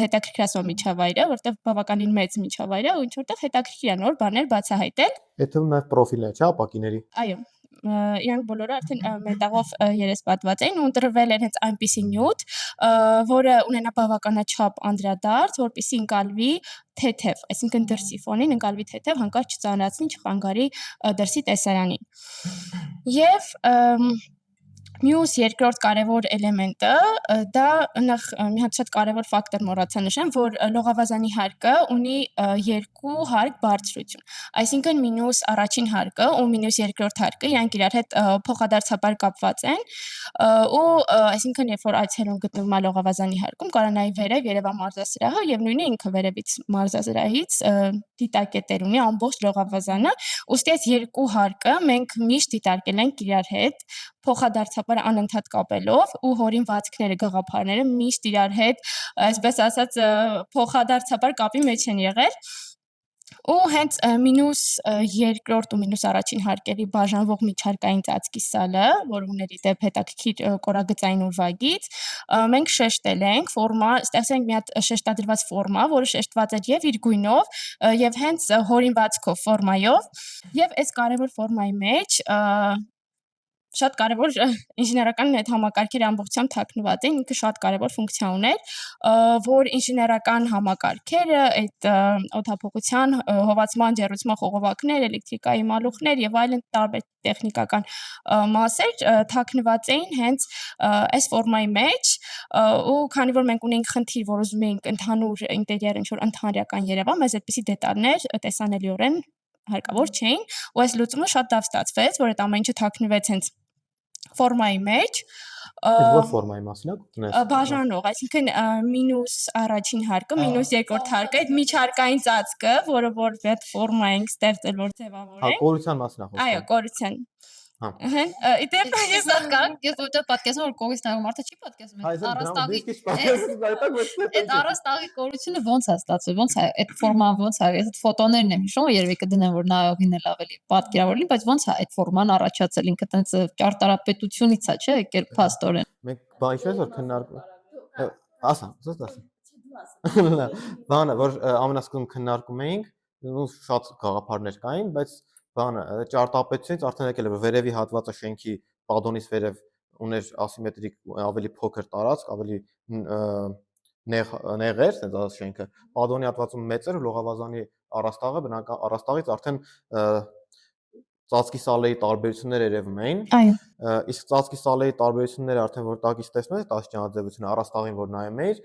հետաքրքրասո միջավայր է, որտեղ բավականին մեծ միջավայր է ու ինչ որտեղ հետաքրքիր է նոր բաներ բացահայտել։ Այդ թվում նաև պրոֆիլն է, չէ՞, ապակիների։ Այո, իրանք բոլորը արդեն մետաղով երեսպատված էին ու ընտրվել էր հենց այնպիսի նյութ, որը ունենա բավականաչափ անդրադարձ, որպեսզի ընկալվի թեթև, այսինքն դրսի ֆոնին ընկալվի թեթև, հանկարծ չծանրացնի, չխանգարի դրսի տեսարանին։ Եվ մյուս երկրորդ կարևոր էլեմենտը դա նախ մի հատ շատ կարևոր ֆակտոր մոռացա նշեմ, որ լողավազանի հարկը ունի երկու հարկ բարձրություն։ Այսինքն մինուս առաջին հարկը ու մինուս երկրորդ հարկը իրանք իրար հետ փոխադարձաբար կապված են ու այսինքն երբ որ այցելուն գտնվում է լողավազանի հարկում, կարա նայի վերև Երևան մարզասրահը եւ նույնը ինքը վերևից մարզասրահից դիտակետեր ունի ամբողջ լողավազանը, ուստի այս երկու հարկը մենք միշտ դիտարկել ենք իրար հետ փոխադարձաբար անընդհատ կապելով ու հորինվածքները, գաղափարները միշտ իրար հետ, այսպես ասած, փոխադարձաբար կապի մեջ են եղել։ Ու հենց մինուս երկրորդ ու մինուս առաջին հարկերի բաժանվող միջհարկային ծածկի սալը, որ ուներ ի դեպ հետաքրքիր կորագծային ուրվագիծ, մենք շեշտել ենք ֆորմա, ստեղծենք մի հատ շեշտադրված ֆորմա, որը շեշտված էր եւ իր գույնով, եւ հենց հորինվածքով ֆորմայով, եւ այս կարևոր ֆորմայի մեջ շատ կարևոր ինժեներական այդ համակարգերը ամբողջությամբ թաքնված են, ինքը շատ կարևոր ֆունկցիա ուներ, որ ինժեներական համակարգերը, այդ օդափոխության, հովացման, ջեռուցման խողովակներ, էլեկտրիկայի մալուխներ եւ այլն տարբեր տեխնիկական մասեր թաքնված էին հենց այս ֆորմայի մեջ, ու քանի որ մենք ունենք խնդիր, որ ուզում էինք ընդհանուր ինտերիերը ինչ որ ընդհանրական երևա, մեզ այդպիսի դետալներ տեսանելիորեն հարկավոր չէին, ու այս լուծումը շատ լավ ստացվեց, որ այդ ամեն ինչը թաքնվեց հենց ֆորմայի մեջ։ Այդ որ ֆորմայի մասին է։ Բաժանող, այսինքն մինուս առաջին հարկը, մինուս երկրորդ հարկը, այդ միջհարկային ծածկը, որը որ այդ ֆորմա ենք ստեղծել, որ ձևավորենք։ Կորության մասին է խոսքը։ Այո, կորության։ Հա։ Իդեպ Ես զարգան, ես որտեղ պատկերացնում որ կողից նայում մարդը չի պատկերացնում։ Այդ առաստաղի կորությունը ոնց է ստացվել, ոնց է այդ ֆորման ոնց է, ես այդ ֆոտոներն եմ հիշում, երևի կդնեմ որ նայողին էլ ավելի պատկերավոր լինի, բայց ոնց է այդ ֆորման առաջացել, ինքը տենց ճարտարապետությունից է, չէ՞, եկել փաստորեն։ Մենք բան ինչ որ քննարկում ասա, ասա։ Բանը որ ամենասկզբում քննարկում էինք, ու շատ գաղափարներ կային, բայց բանը ճարտարապետությունից արդեն եկել է որ վերևի հատվածը շենքի պադոնից վերև ուներ ասիմետրիկ ավելի փոքր տարածք, ավելի նեղ էր, ասենց ասած շենքը։ Պադոնի հատվածում մեծ էր, լողավազանի առաստաղը բնական առաստաղից արդեն ծածկի սալերի տարբերություններ երևում էին։ Այո։ Իսկ ծածկի սալերի տարբերությունները արդեն որ տակից տեսնում եք, աստիճանաձևությունը առաստաղին որ նայում էիր,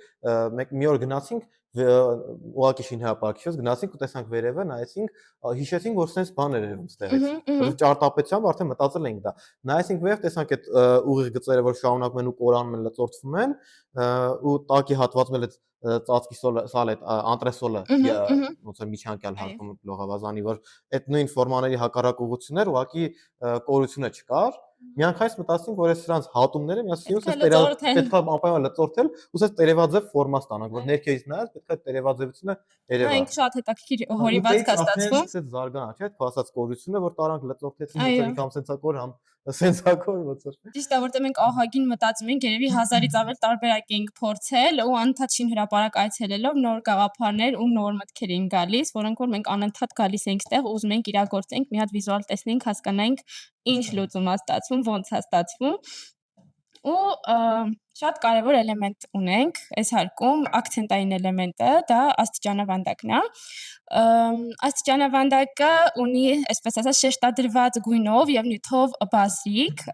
մի օր գնացինք ուղղակի շինհրապարակից գնացինք ու տեսանք վերևը, նայեցինք, հիշեցինք, որ sense բան էր երևում ստեղից։ Որովհետև ճարտապետությամբ արդեն մտածել էինք դա։ Նայեցինք վերև, տեսանք այդ ուղիղ գծերը, որ շարունակում են ու կորանում են, լծորտվում են, ու տակի հատվածում էլ այդ ծածկի սալ այդ անտրեսոլը ոնց որ միջանկյալ հարկում լողավազանի, որ այդ նույն ֆորմաների հակառակ ուղղություններ ուղղակի կորությունը չկար։ Միանգամից մտածեցինք, որ այս սրանց հատումները միասին պետքա անպայման լծորթել, ու սենց տերևաձև ֆորմա ստանանք, որ ներքևից նայած պետքա տերևաձևությունը երևա։ Այն շատ հետաքրքիր հորիված կա ստացվում։ Սենց զարգանա, չէ՞, այդ ասած կորությունը, որ տարանք լծորթեցին, ոնց որ կամ սենսակոր, համ սենսակոր ոնց որ։ Ճիշտ է, որտեղ մենք ահագին մտածում ենք, երևի 1000-ից ավել տարբերակ ենք փորձել ու անընդհատ շինհրապարակ այցելելով նոր գաղափարներ ու նոր մտքեր են գալիս, որոնք որ մենք անընդհատ գալիս ենք ստեղ ու ուզում ենք իրագործենք, մի հատ վիզուալ տեսնենք, հասկանանք ինչ լուծում է ստացվում, ոնց է ստացվում։ Ու շատ կարևոր էլեմենտ ունենք այս հարկում, акցենտային էլեմենտը, դա աստիճանավանդակն է։ Աստիճանավանդակը ունի, այսպես ասած, շեշտադրված գույնով եւ նյութով բազիկ,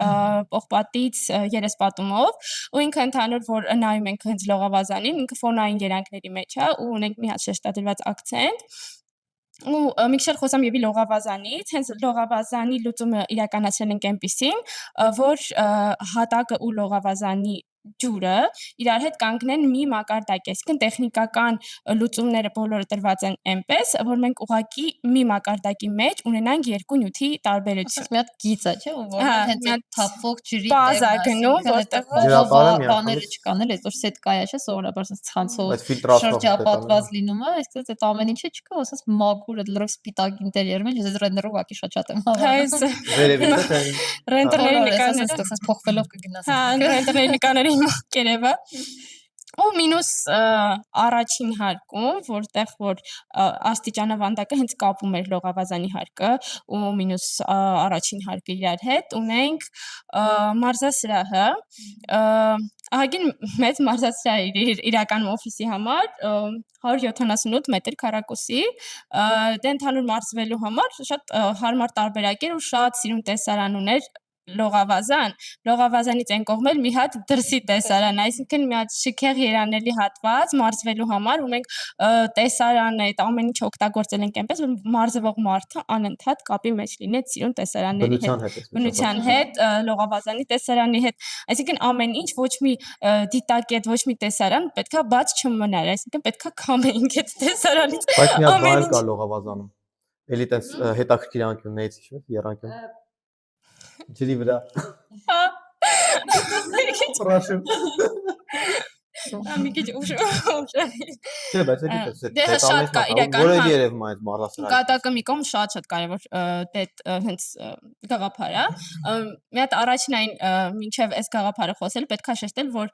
պողպատից երեսպատումով, ու ինքը ընդհանուր որ նայում ենք հենց լողավազանին, ինքը ֆոնային երանգների մեջ է ու ունենք մի հատ շեշտադրված акցենտ։ Ու մի քիչ խոսամ եւի լողավազանից, հենց լողավազանի լուծումը իրականացրել ենք այնպիսին, որ հատակը ու լողավազանի ջուրը իրար հետ կանգնեն մի մակարդակի, այսինքն տեխնիկական լուծումները բոլորը տրված են այնպես, որ մենք ուղղակի մի մակարդակի մեջ ունենանք երկու նյութի տարբերություն։ Մի հատ գիծ է, չէ՞, ու որ հենց այդ թափվող ջրի բազա գնում, որտեղ բաները չկան, էլ այսօր սետկայա, չէ՞, սովորաբար sense ցանցով Այդ ֆիլտրացող շրջապատված լինում է, այսպես այդ ամեն ինչը չկա, ասես մաքուր այդ լրիվ սպիտակ ինտերիերում է, ես ռենդերով ակի շատ եմ Այս Վերևից է ռենդերների նկարները sense փոխվելով կգնաս։ Հա, ռենդերների նկարների կերևը։ Ու մինուս առաջին հարկում, որտեղ որ աստիճանավանդակը հենց կապում էր լողավազանի հարկը ու մինուս առաջին հարկը իրար հետ, ունենք մարզասրահը, ահագին մեծ մարզասրահ է իրականում օֆիսի համար, 178 մետր քառակուսի, դե ընդհանուր մարզվելու համար շատ հարմար տարբերակ էր ու շատ սիրուն տեսարան ուներ լողավազանից այն կողմել մի հատ դրսի տեսարան, այսինքն մի հատ շքեղ երանելի հատված մարզվելու համար ու մենք տեսարանը այդ ամեն ինչ օգտագործել ենք այնպես որ մարզվող մարդը անընդհատ կապի մեջ լինի այդ սիրուն տեսարանների բնության հետ, լողավազանի տեսարանի հետ, այսինքն ամեն ինչ ոչ մի դիտակետ, ոչ մի տեսարան պետքա բաց չմնար, այսինքն պետքա քամեինք այդ տեսարանից։ Բայց մի հատ բան կա լողավազանում։ Էլի տես հետաքրքիր անկյուններից, չէ՞, երանգյուն։ Ջրի վրա։ Հա։ Պրաշում։ Մի քիչ ուշ։ Չէ, բայց էլի Դե շատ կա իրականում։ Որը երևում է այդ մարզասրահը։ Կատակը մի կողմ շատ կարևոր դեդ հենց գաղափար է։ Մի հատ առաջնային մինչև այս գաղափարը խոսել պետք է շեշտել, որ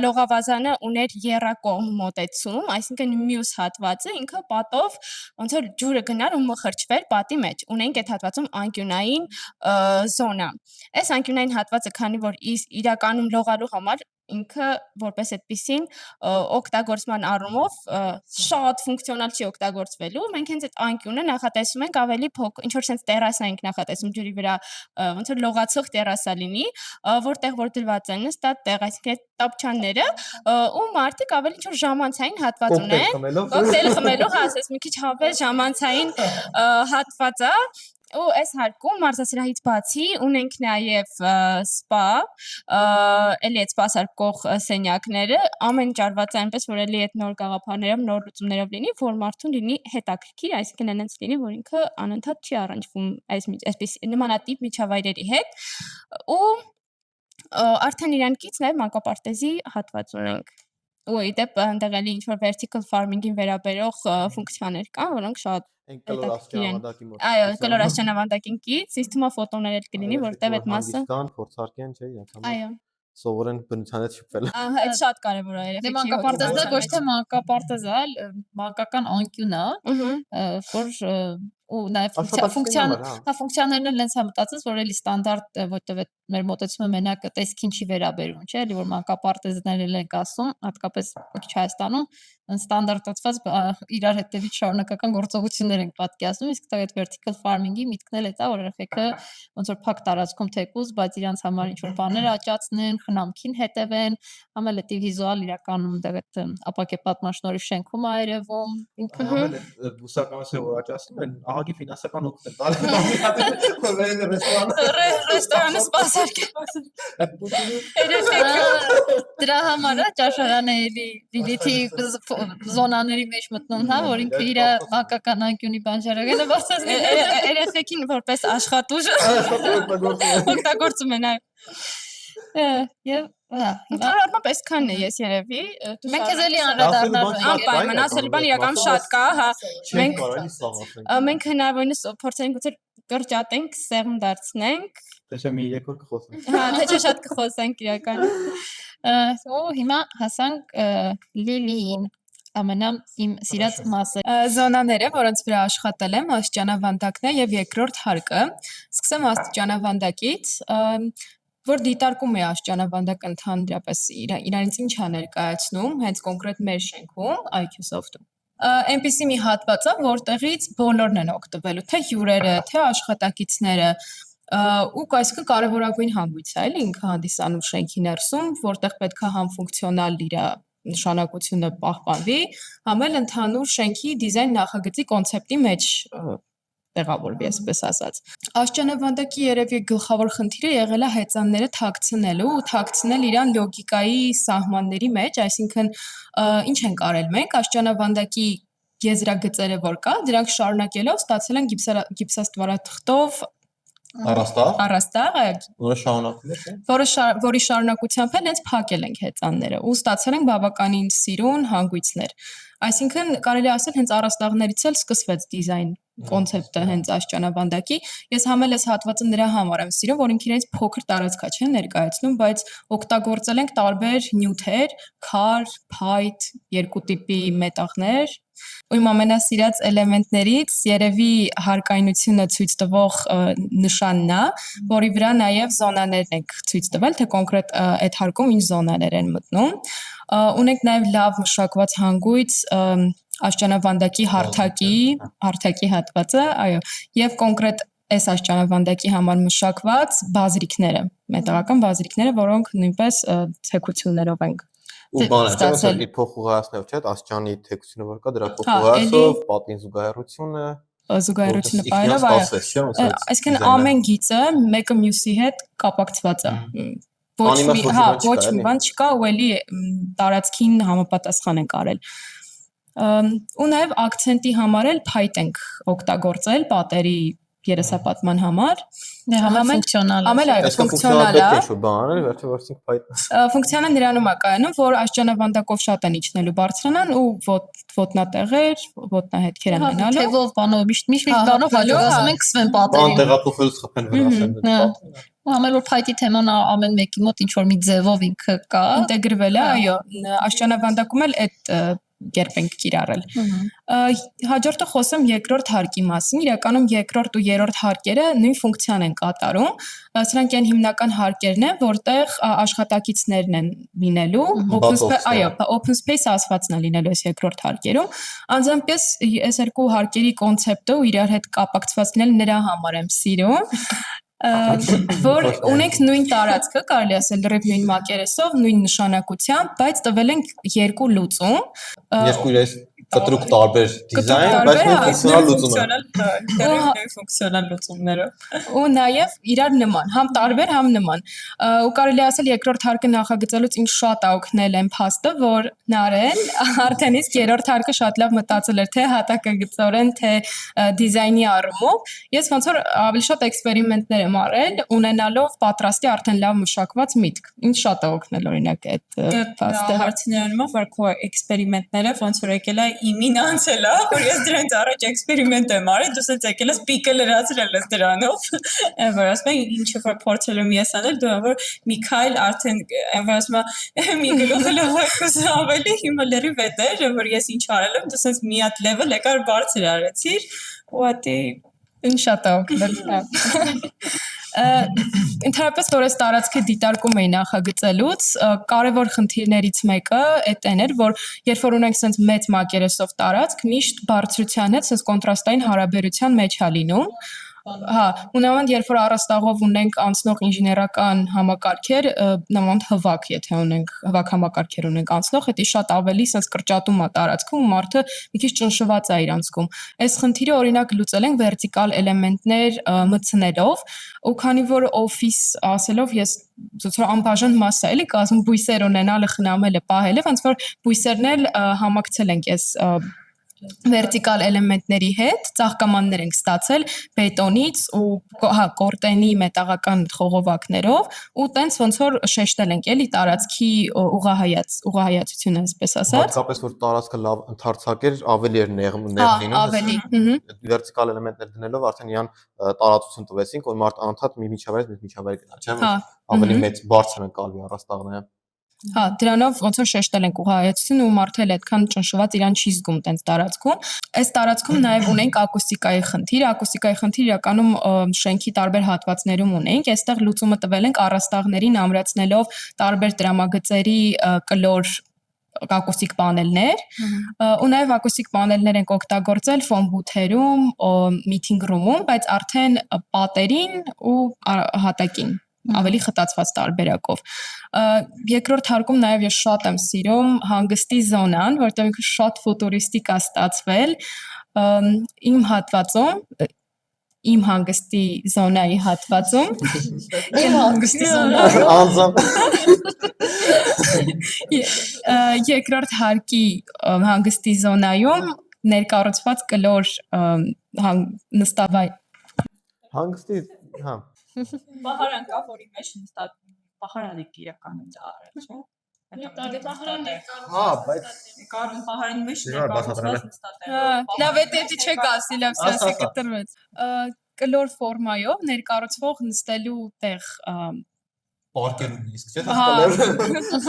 լողավազանը ուներ եռակողմ մոտեցում, այսինքն մյուս հատվածը ինքը պատով ոնց որ ջուրը գնար ու մխրճվեր պատի մեջ։ Ունենք այդ հատվածում անկյունային զոնա։ Այս անկյունային հատվածը, քանի որ իրականում լողալու համար ինքը որպես այդպեսին օգտագործման առումով շատ ֆունկցիոնալ չի օգտագործվելու, մենք հենց այդ անկյունը նախատեսում ենք ավելի փոքր, ինչ որ sense տերասա ենք նախատեսում ջրի վրա, ոնց որ լողացող տերասա լինի, որտեղ որ դրված են նստած տեղ, այսինքն այդ տապչանները, ու մարդիկ ավելի ինչ որ ժամանցային հատված ունեն, կոկտեյլ խմելու, հա, ասես մի քիչ հավես ժամանցային հատված է։ Ու այս հարկում մարզասրահից բացի ունենք նաև սպա, էլի այդ սպասարկող սենյակները, ամեն ինչ արված է այնպես, որ էլի այդ նոր գաղափարներով, նոր լուծումներով լինի, որ մարդուն լինի հետաքրքիր, այսինքն այնպես լինի, որ ինքը անընդհատ չի առնչվում այսպես նմանատիպ միջավայրերի հետ, ու արդեն իրանքից նաև մանկապարտեզի հատված ունենք։ Ու իդեպ այնտեղ էլի ինչ որ vertical farming-ին վերաբերող ֆունկցիաներ կան, որոնք շատ Այն կլոր աստիճանավանդակի մոտ։ Այո, կլոր աստիճանավանդակին կից, ինձ թվում է ֆոտոներ էլ կլինի, որտեղ այդ մասը։ Կան, փորձարկեն, չէ, իրական։ Այո։ Սովորեն բնության հետ շփվել։ Այդ շատ կարևոր է Դե մանկապարտեզը ոչ թե մանկապարտեզ է, այլ մանկական անկյուն է, որ ու նաև ֆունկցիաներն էլ հենց է մտածած, որ էլի ստանդարտ, որտեղ մեր մոտեցումը մենակը տեսքին չի վերաբերում, չէ՞, էլի որ մանկապարտեզներ էլ ենք ասում, հատկապես քիչ Հայաստանում, ստանդարտացված իրար հետևից շարունակական գործողություններ ենք պատկերացնում, իսկ դա այդ vertical farming-ի միտքն էլ է դա, որ երեխեքը ոնց որ փակ տարածքում թեկուզ, բայց իրանց համար ինչ որ բաներ աճացնեն, խնամքին հետևեն, ամել է վիզուալ իրականում դա այդ ապակե պատմաշնորհի շենքում այրևում, Ամեն բուսականությունը որ աճացնում են, ահագի ֆինանսական օգուտ են տալիս։ Որ Ռեստորանը սպասարկի։ Դրա համար է ճաշարանը էլի Լիլիթի զոնաների մեջ մտնում, հա, որ ինքը իր մանկական անկյունի բանջարեղենը բացածն է, Երեխեքին որպես աշխատուժ օգտագործում են այ։ Եվ հա, Ընդհանրապես քանն է ես երևի։ մենք քեզ էլի անդրադառնալու ենք։ Անպայման ասել բան իրական շատ կա, հա։ Մենք կարելի սաղ ասենք։ Մենք հնարավորինս փորձենք գուցե կրճատենք, սեղմ դարձնենք։ Թե մի 3 օր կխոսենք։ Հա, թե չէ շատ կխոսենք իրական։ Ու հիմա հասանք Լիլիին ամենամ իմ սիրած մասը։ Զոնաները, որոնց վրա աշխատել եմ, աստիճանավանդակն է եւ երկրորդ հարկը։ Սկսեմ աստիճանավանդակից, որ դիտարկում է աստիճանավանդակը ընդհանրապես իրանից ինչ է ներկայացնում, հենց կոնկրետ մեր շենքում IQ-Soft-ում։ Այնպիսի մի հատված է, որտեղից բոլորն են օգտվելու, թե հյուրերը, թե աշխատակիցները, ու այսինքն կարևորագույն հանգույց է, էլի ինքը հանդիսանում շենքի ներսում, որտեղ պետք է համ ֆունկցիոնալ իր նշանակությունը պահպանվի, համ էլ ընդհանուր շենքի դիզայն նախագծի կոնցեպտի մեջ տեղավորվի, այսպես ասած։ Աստիճանավանդակի երևի գլխավոր խնդիրը եղել է հեծանները թաքցնելու ու թաքցնել իրան լոգիկայի սահմանների մեջ, այսինքն ինչ ենք արել մենք աստիճանավանդակի եզրագծերը որ կա, դրանք շարունակելով ստացել են գիպսաստվարաթղթով առաստաղ, Որը շարունակվում է, որի շարունակությամբ էլ հենց փակել ենք հեծանները ու ստացել ենք բավականին սիրուն հանգույցներ։ Այսինքն կարելի ասել հենց առաստաղներից էլ սկսվեց դիզայն կոնցեպտը հենց աստիճանավանդակի։ Ես համել այս հատվածը նրա համար եմ սիրում, որ ինքնից փոքր տարածքա չէ ներկայացնում, բայց օգտագործել ենք տարբեր նյութեր, քար, փայտ, երկու տիպի մետաղներ։ Ու իմ ամենասիրած էլեմենտներից երևի հարկայնությունը ցույց տվող նշանն է, որի վրա նաև զոնաներն ենք ցույց տվել, թե կոնկրետ այդ հարկում ինչ զոնաներ են մտնում։ Ունենք նաև լավ մշակված հանգույց աստիճանավանդակի հարթակի հատվածը, այո, եւ կոնկրետ այս աստիճանավանդակի համար մշակված բազրիկները, մետաղական բազրիկները, որոնք նույնպես թեքություններով են ու բանը չէ, ստացել։ ասել փոխուղայացնելով չէ, աստիճանի թեքությունը որ կա, դրա փոխուղայացով, պատին զուգահեռությունը, զուգահեռությունը բայելով, այո։ Այսինքն ամեն գիծը մեկը մյուսի հետ կապակցված է։ Ոչ մի բան չկա, ու էլի տարածքին համապատասխան ենք արել։ Ու նաև ակցենտի համար էլ փայտ ենք օգտագործել պատերի երեսապատման համար։ Համել ֆունկցիոնալ։ Ամել այո, ֆունկցիոնալ է։ Ինչ բան է, վերջը փայտ։ Ֆունկցիոնը նրանում է կայանում, որ աստիճանավանդակով շատ են իջնելու բարձրանան ու ոտնատեղեր, ոտնահետքեր են մնալու։ Թևով բանով միշտ բանով հաջողացնում են քսվեն պատերին։ Բան տեղափոխելուց խփեն վրասեն։ Ամեն որ փայտի թեման ամեն մեկի մոտ ինչ որ մի ձևով ինքը կա, ինտեգրվել է, այո, աստիճանավանդակում էլ այդ կերպ ենք կիրառել։ Հաջորդը խոսեմ երկրորդ հարկի մասին։ Իրականում երկրորդ ու երրորդ հարկերը նույն ֆունկցիան են կատարում։ Սրանք են հիմնական հարկերն են, որտեղ աշխատակիցներն են լինելու, open space ասվածն է լինելու այս երկրորդ հարկերում։ Անձամբ այս երկու հարկերի կոնցեպտը ու իրար հետ կապակցված լինել նրա համար եմ սիրում։ Որ ունենք նույն տարածքը, կարելի ասել լրիվ նույն մակերեսով, նույն նշանակությամբ, բայց տվել ենք երկու լուծում։ Երկու իրես կտրուկ տարբեր դիզայն, բայց նույն ֆունկցիոնալ ֆունկցիոնալ լուծումներով։ Ու նաև իրար նման, համ տարբեր, համ նման։ Ու կարելի ասել երկրորդ հարկը նախագծելուց ինձ շատ է օգնել այն փաստը, որ Նարեն արդեն իսկ երրորդ հարկը շատ լավ մտածել էր, թե հատակագծորեն, թե դիզայնի առումով։ Ես ոնց որ ավելի շատ էքսպերիմենտներ եմ արել, ունենալով պատրաստի արդեն լավ մշակված միտք։ Ինձ շատ է օգնել օրինակ այդ փաստը։ Հարցներում որ քո էքսպերիմենտները ոնց որ եկել է իմին անցել է, որ ես դրանից առաջ էքսպերիմենտ եմ արել, դու ասես եկել ես պիկը լրացրել ես դրանով։ Որ ասում եմ ինչ որ փորձել եմ ես անել, դու որ Միքայել արդեն որ ասում եմ մի գլուխը լավակոս ավելի հիմա լրի վետեր, որ ես ինչ արել եմ, դու ասես մի հատ level եկար բարձր արեցիր, ու ատի Ինձ շատ է օգնել։ Ընդհանրապես որ այս տարածքը դիտարկում էի նախագծելուց, կարևոր խնդիրներից մեկը այն էր, որ երբ որ ունենք sense մեծ մակերեսով տարածք, միշտ բարձրության հետ sense կոնտրաստային հարաբերության մեջ է լինում։ Հա, ուրեմն երբ որ առաստաղով ունենք անցնող ինժեներական համակարգեր, նման հվակ, եթե ունենք հվակ համակարգեր ունենք անցնող, դա շատ ավելի sense կրճատում է տարածքում ու մարդը մի քիչ ճնշված է իր անցքում։ Այս խնդիրը օրինակ լուծել ենք վերտիկալ էլեմենտներ մտցնելով, ու քանի որ օֆիս ասելով ես ոնց որ անբաժան մասա էլի կազմում բույսեր ունենալը, խնամելը, պահելը, ոնց որ բույսերն էլ համակցել ենք այս վերտիկալ էլեմենտների հետ, ծաղկամաններ ենք ստացել բետոնից ու կորտենի մետաղական խողովակներով ու տենց ոնց որ շեշտել ենք էլի տարածքի ուղղահայացությունը, այսպես ասած։ Հատկապես որ տարածքը լավ ընդարձակ էր, ավելի էր նեղ լինում։ Ավելի։ Վերտիկալ էլեմենտներ դնելով արդեն իրան տարածություն տվեցինք, որ մարդ անընդհատ մի միջավայրից միջավայր գնա, չէ՞։ Ավելի մեծ բարձր ընկալվի առաստաղները։ Հա, դրանով ոնց որ շեշտել ենք ուղղահայացությունը ու մարդը էլ այդքան ճնշված իրան չի զգում տենց տարածքում։ Այս տարածքում նաև ունենք ակուստիկայի խնդիր, ակուստիկայի խնդիր իրականում շենքի տարբեր հատվածներում ունենք։ Այստեղ լուծումը տվել ենք առաստաղներին ամրացնելով տարբեր տրամագծերի կլոր ակուստիկ պանելներ, ու նաև ակուստիկ պանելներ ենք օգտագործել ֆոն բութերում, միթինգ ռումում, բայց արդեն պատերին ու հատակին ավելի խտացված տարբերակով։ Երկրորդ հարկում նաև ես շատ եմ սիրում հանգստի զոնան, որտեղ շատ ֆուտուրիստիկ է ստացվել։ Իմ հատվածում, իմ հանգստի զոնայի հատվածում, իմ հանգստի զոնայում Անձամբ երկրորդ հարկի հանգստի զոնայում ներկառուցված կլոր նստավայր հանգստի, հա Պահարան կա, որի մեջ նստած պահարանի իրականում դա արել, չէ՞։ Հա, բայց Կարոն պահարանի մեջ Դժվար բացատրել է։ նստած։ Լավ է, դե չեք ասի, լավ սենսի կտրվեց։ Կլոր ֆորմայով ներկառուցվող նստելու տեղ Պարկելու իսկ, չէ՞։ հա,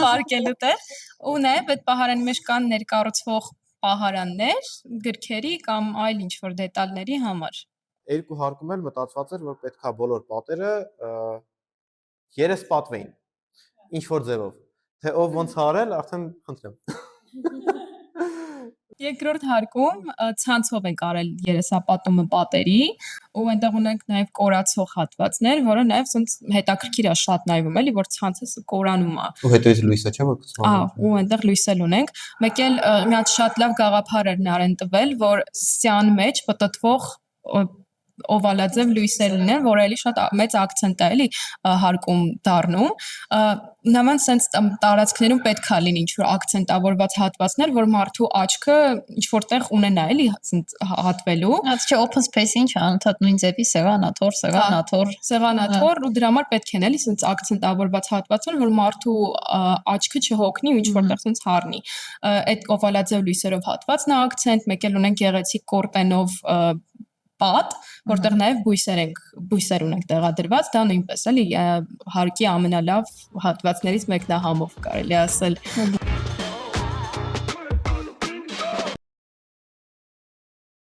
պարկելու տեղ, ու նաև այդ պահարանի մեջ կան ներկառուցվող պահարաններ, գրքերի կամ այլ ինչ-որ դետալների համար։ երկու հարկում էլ մտածված էր, որ պետքա բոլոր պատերը երես պատվեին։ Ինչ որ ձևով։ Թե ով ոնց արել, արդեն խնդրեմ։ Երկրորդ հարկում ցանցով ենք արել երեսապատումը պատերի, ու այնտեղ ունենք նաև կորացող հատվածներ, որը նաև ոնց հետաքրքիր է շատ նայվում էլի, որ ցանցը կորանում է։ Ու հետո իսկ լույսը չէ, որ գցվում։ Ու այնտեղ լույսել ունենք։ Մեկ էլ մի հատ շատ լավ գաղափար էր նարեն տվել, որ սյան մեջ պտտվող օվալաձև լույսեր ունեն, որը էլի շատ մեծ ակցենտ է էլի հարկում դառնում։ Նման sense տարածքներում պետք է լինի ինչ-որ ակցենտավորված հատվածներ, որ մարդու աչքը ինչ-որտեղ ունենա էլի հատվելու։ Այդ չէ open space-ի ինչ անընդհատ նույն ձևի Սեղանաթոռ ու դրա համար պետք են էլի sense ակցենտավորված հատվածներ, որ մարդու աչքը չհոգնի ու ինչ-որտեղ sense հառնի։ Այդ օվալաձև լույսերով հատվածն է ակցենտ, մեկ էլ ունենք գեղեցիկ կորտենով պատ, որտեղ նաև բույսեր ունենք տեղադրված, դա նույնպես էլի հարկի ամենալավ հատվածներից մեկն է համով կարելի ասել։